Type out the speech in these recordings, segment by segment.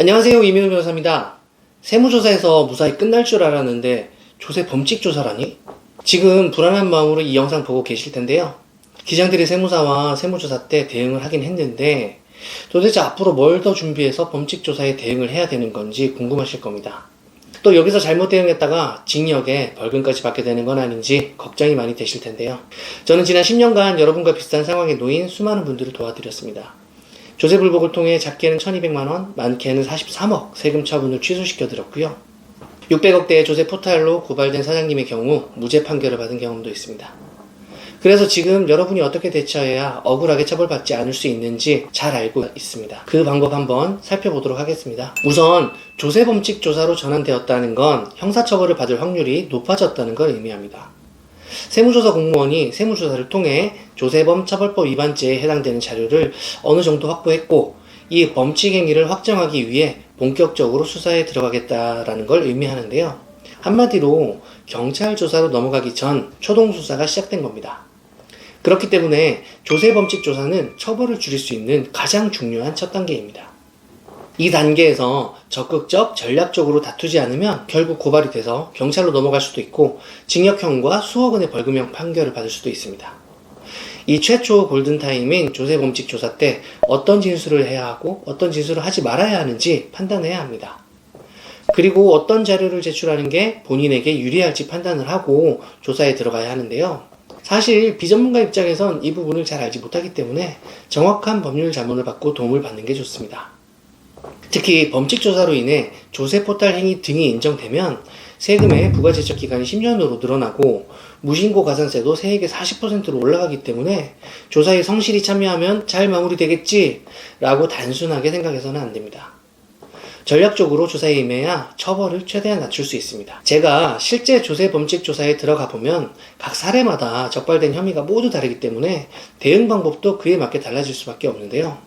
안녕하세요. 이민호 변호사입니다. 세무조사에서 무사히 끝날 줄 알았는데 조세 범칙 조사라니? 지금 불안한 마음으로 이 영상 보고 계실 텐데요. 기장들이 세무사와 세무조사 때 대응을 하긴 했는데 도대체 앞으로 뭘 더 준비해서 범칙 조사에 대응을 해야 되는 건지 궁금하실 겁니다. 또 여기서 잘못 대응했다가 징역에 벌금까지 받게 되는 건 아닌지 걱정이 많이 되실 텐데요. 저는 지난 10년간 여러분과 비슷한 상황에 놓인 수많은 분들을 도와드렸습니다. 조세불복을 통해 작게는 1200만원, 많게는 43억 세금 처분을 취소시켜드렸고요. 600억대의 조세 포탈로 고발된 사장님의 경우 무죄 판결을 받은 경험도 있습니다. 그래서 지금 여러분이 어떻게 대처해야 억울하게 처벌받지 않을 수 있는지 잘 알고 있습니다. 그 방법 한번 살펴보도록 하겠습니다. 우선 조세범칙 조사로 전환되었다는 건 형사처벌을 받을 확률이 높아졌다는 걸 의미합니다. 세무조사 공무원이 세무조사를 통해 조세범 처벌법 위반죄에 해당되는 자료를 어느 정도 확보했고 이 범칙 행위를 확정하기 위해 본격적으로 수사에 들어가겠다라는 걸 의미하는데요. 한마디로 경찰 조사로 넘어가기 전 초동 수사가 시작된 겁니다. 그렇기 때문에 조세범칙 조사는 처벌을 줄일 수 있는 가장 중요한 첫 단계입니다. 이 단계에서 적극적, 전략적으로 다투지 않으면 결국 고발이 돼서 경찰로 넘어갈 수도 있고 징역형과 수억 원의 벌금형 판결을 받을 수도 있습니다. 이 최초 골든타임인 조세범칙 조사 때 어떤 진술을 해야 하고 어떤 진술을 하지 말아야 하는지 판단해야 합니다. 그리고 어떤 자료를 제출하는 게 본인에게 유리할지 판단을 하고 조사에 들어가야 하는데요. 사실 비전문가 입장에선 이 부분을 잘 알지 못하기 때문에 정확한 법률 자문을 받고 도움을 받는 게 좋습니다. 특히 범칙조사로 인해 조세포탈 행위 등이 인정되면 세금의 부가제적 기간이 10년으로 늘어나고 무신고 가산세도 세액의 40%로 올라가기 때문에 조사에 성실히 참여하면 잘 마무리되겠지 라고 단순하게 생각해서는 안 됩니다. 전략적으로 조사에 임해야 처벌을 최대한 낮출 수 있습니다. 제가 실제 조세범칙 조사에 들어가 보면 각 사례마다 적발된 혐의가 모두 다르기 때문에 대응 방법도 그에 맞게 달라질 수밖에 없는데요.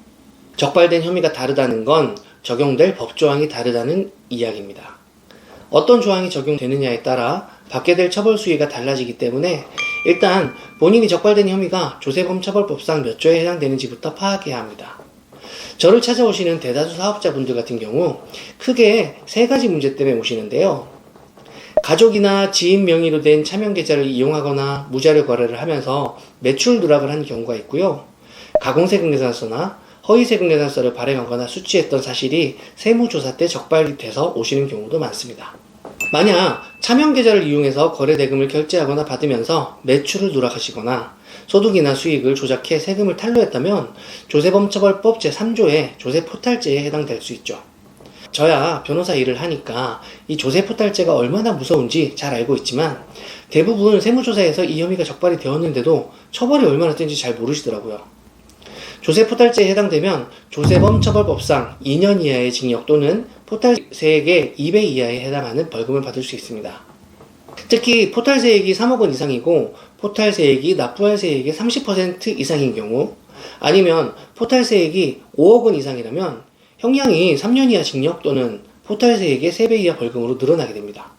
적발된 혐의가 다르다는 건 적용될 법조항이 다르다는 이야기입니다. 어떤 조항이 적용되느냐에 따라 받게 될 처벌 수위가 달라지기 때문에 일단 본인이 적발된 혐의가 조세범처벌법상 몇 조에 해당되는지부터 파악해야 합니다. 저를 찾아오시는 대다수 사업자분들 같은 경우 크게 세 가지 문제 때문에 오시는데요. 가족이나 지인 명의로 된 차명계좌를 이용하거나 무자료 거래를 하면서 매출 누락을 한 경우가 있고요. 가공세금계산서나 허위세금계산서를 발행하거나 수취했던 사실이 세무조사 때 적발이 돼서 오시는 경우도 많습니다. 만약 차명계좌를 이용해서 거래대금을 결제하거나 받으면서 매출을 누락하시거나 소득이나 수익을 조작해 세금을 탈루했다면 조세범처벌법 제3조의 조세포탈죄에 해당될 수 있죠. 저야 변호사 일을 하니까 이 조세포탈죄가 얼마나 무서운지 잘 알고 있지만 대부분 세무조사에서 이 혐의가 적발이 되었는데도 처벌이 얼마나 센지 잘 모르시더라고요. 조세포탈죄에 해당되면 조세범처벌법상 2년 이하의 징역 또는 포탈세액의 2배 이하에 해당하는 벌금을 받을 수 있습니다. 특히 포탈세액이 3억 원 이상이고 포탈세액이 납부할 세액의 30% 이상인 경우 아니면 포탈세액이 5억 원 이상이라면 형량이 3년 이하 징역 또는 포탈세액의 3배 이하 벌금으로 늘어나게 됩니다.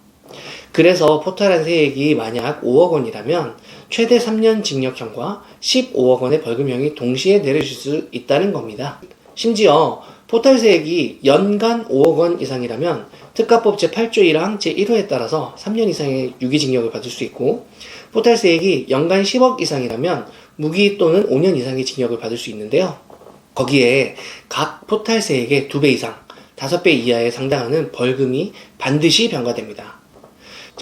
그래서 포탈한 세액이 만약 5억 원이라면 최대 3년 징역형과 15억 원의 벌금형이 동시에 내려질 수 있다는 겁니다. 심지어 포탈세액이 연간 5억 원 이상이라면 특가법 제8조 1항 제1호에 따라서 3년 이상의 유기징역을 받을 수 있고 포탈세액이 연간 10억 이상이라면 무기 또는 5년 이상의 징역을 받을 수 있는데요. 거기에 각 포탈세액의 2배 이상, 5배 이하에 상당하는 벌금이 반드시 병가됩니다.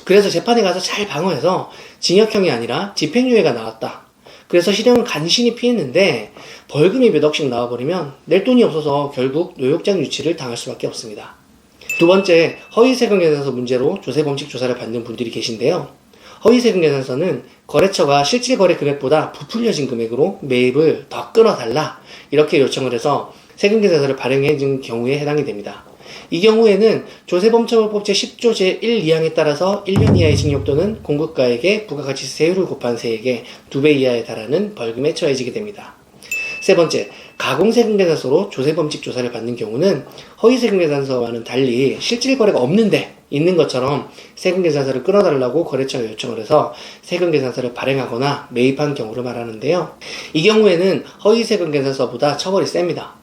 그래서 재판에 가서 잘 방어해서 징역형이 아니라 집행유예가 나왔다. 그래서 실형을 간신히 피했는데 벌금이 몇 억씩 나와버리면 낼 돈이 없어서 결국 노역장 유치를 당할 수밖에 없습니다. 두 번째, 허위세금계산서 문제로 조세범칙 조사를 받는 분들이 계신데요. 허위세금계산서는 거래처가 실질 거래 금액보다 부풀려진 금액으로 매입을 더 끊어달라 이렇게 요청을 해서 세금계산서를 발행해 준 경우에 해당이 됩니다. 이 경우에는 조세범처벌법 제10조 제1, 2항에 따라서 1년 이하의 징역 또는 공급가액의 부가가치세율을 곱한 세액의 2배 이하에 달하는 벌금에 처해지게 됩니다. 세 번째, 가공세금계산서로 조세범칙 조사를 받는 경우는 허위세금계산서와는 달리 실질 거래가 없는데 있는 것처럼 세금계산서를 끊어달라고 거래처가 요청을 해서 세금계산서를 발행하거나 매입한 경우를 말하는데요. 이 경우에는 허위세금계산서보다 처벌이 셉니다.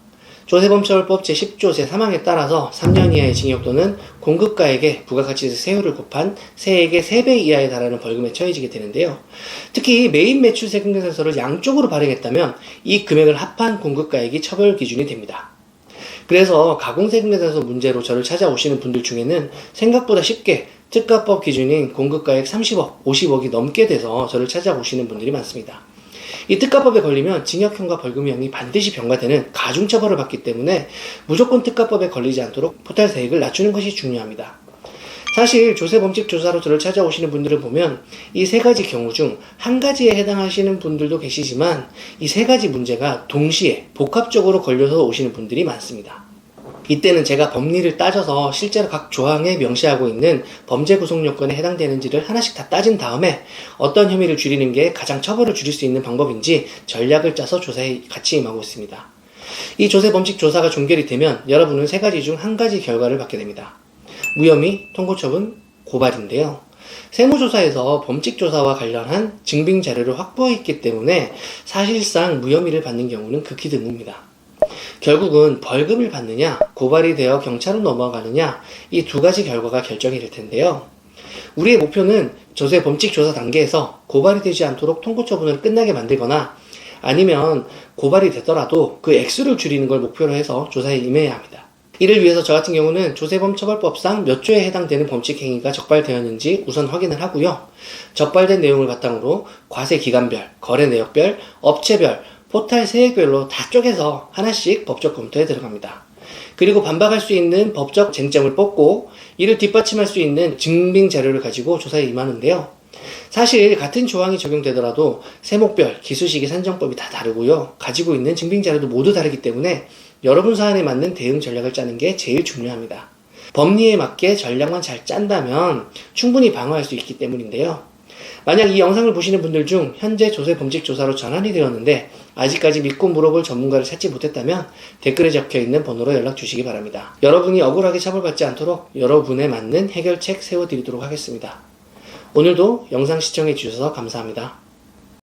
조세범처벌법 제10조 제3항에 따라서 3년 이하의 징역 또는 공급가액에 부가가치세 세율을 곱한 세액의 3배 이하에 달하는 벌금에 처해지게 되는데요. 특히 메인 매출 세금계산서를 양쪽으로 발행했다면 이 금액을 합한 공급가액이 처벌 기준이 됩니다. 그래서 가공세금계산서 문제로 저를 찾아오시는 분들 중에는 생각보다 쉽게 특가법 기준인 공급가액 30억, 50억이 넘게 돼서 저를 찾아오시는 분들이 많습니다. 이 특가법에 걸리면 징역형과 벌금형이 반드시 병가되는 가중처벌을 받기 때문에 무조건 특가법에 걸리지 않도록 포탈세액을 낮추는 것이 중요합니다. 사실 조세범칙조사로 저를 찾아오시는 분들을 보면 이 세 가지 경우 중 한 가지에 해당하시는 분들도 계시지만 이 세 가지 문제가 동시에 복합적으로 걸려서 오시는 분들이 많습니다. 이때는 제가 법리를 따져서 실제로 각 조항에 명시하고 있는 범죄 구속 요건에 해당되는지를 하나씩 다 따진 다음에 어떤 혐의를 줄이는 게 가장 처벌을 줄일 수 있는 방법인지 전략을 짜서 조사에 같이 임하고 있습니다. 이 조세범칙 조사가 종결이 되면 여러분은 세 가지 중 한 가지 결과를 받게 됩니다. 무혐의, 통고처분, 고발인데요. 세무조사에서 범칙조사와 관련한 증빙 자료를 확보했기 때문에 사실상 무혐의를 받는 경우는 극히 드뭅니다. 결국은 벌금을 받느냐, 고발이 되어 경찰로 넘어가느냐, 이 두 가지 결과가 결정이 될 텐데요. 우리의 목표는 조세 범칙 조사 단계에서 고발이 되지 않도록 통고처분을 끝나게 만들거나 아니면 고발이 되더라도 그 액수를 줄이는 걸 목표로 해서 조사에 임해야 합니다. 이를 위해서 저 같은 경우는 조세범처벌법상 몇 조에 해당되는 범칙행위가 적발되었는지 우선 확인을 하고요. 적발된 내용을 바탕으로 과세 기간별, 거래 내역별, 업체별, 포탈 세액별로 다 쪼개서 하나씩 법적 검토에 들어갑니다. 그리고 반박할 수 있는 법적 쟁점을 뽑고 이를 뒷받침할 수 있는 증빙 자료를 가지고 조사에 임하는데요. 사실 같은 조항이 적용되더라도 세목별, 기수시기 산정법이 다 다르고요. 가지고 있는 증빙 자료도 모두 다르기 때문에 여러분 사안에 맞는 대응 전략을 짜는 게 제일 중요합니다. 법리에 맞게 전략만 잘 짠다면 충분히 방어할 수 있기 때문인데요. 만약 이 영상을 보시는 분들 중 현재 조세범칙조사로 전환이 되었는데 아직까지 믿고 물어볼 전문가를 찾지 못했다면 댓글에 적혀있는 번호로 연락 주시기 바랍니다. 여러분이 억울하게 처벌받지 않도록 여러분에 맞는 해결책 세워드리도록 하겠습니다. 오늘도 영상 시청해 주셔서 감사합니다.